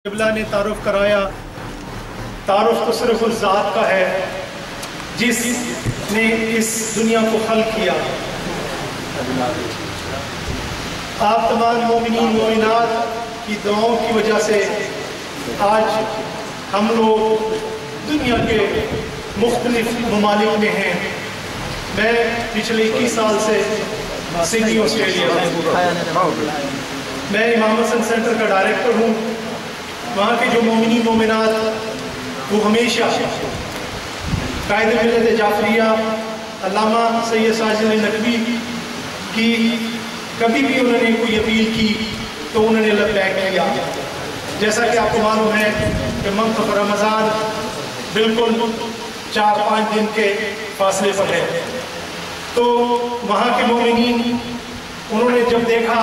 قبلہ نے تعارف کرایا، تعارف تو صرف اس ذات کا ہے جس نے اس دنیا کو خلق کیا۔ آپ تمام مومنین مومنات کی دعاؤں کی وجہ سے آج ہم لوگ دنیا کے مختلف ممالک میں ہیں۔ میں پچھلے 21 سال سے سڈنی آسٹریلیا میں امام حسن سینٹر کا ڈائریکٹر ہوں۔ وہاں کے جو مومنین مومنات وہ ہمیشہ قائد ملت جعفریہ علامہ سید ساجد نقوی کی کبھی بھی انہوں نے کوئی اپیل کی تو انہوں نے لبیک کیا۔ جیسا کہ آپ کو معلوم ہے کہ منتصف رمضان بالکل 4-5 دن کے فاصلے پر ہے، تو وہاں کے مومنین انہوں نے جب دیکھا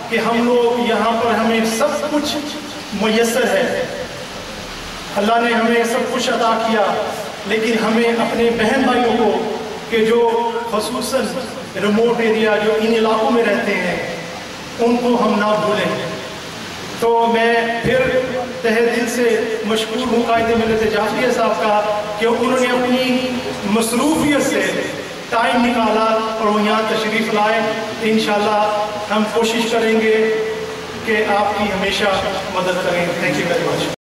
کہ ہم لوگ یہاں پر ہمیں سب کچھ میسر ہے، اللہ نے ہمیں سب کچھ عطا کیا، لیکن ہمیں اپنے بہن بھائیوں کو کہ جو خصوصاً ریموٹ ایریا جو ان علاقوں میں رہتے ہیں ان کو ہم نہ بھولیں۔ تو میں پھر تہہ دل سے مشکور ہوں قائد ملت جعفریہ صاحب کا کہ انہوں نے اپنی مصروفیت سے ٹائم نکالا اور وہ یہاں تشریف لائے۔ انشاءاللہ ہم کوشش کریں گے کہ آپ کی ہمیشہ مدد کریں۔ Thank you very much.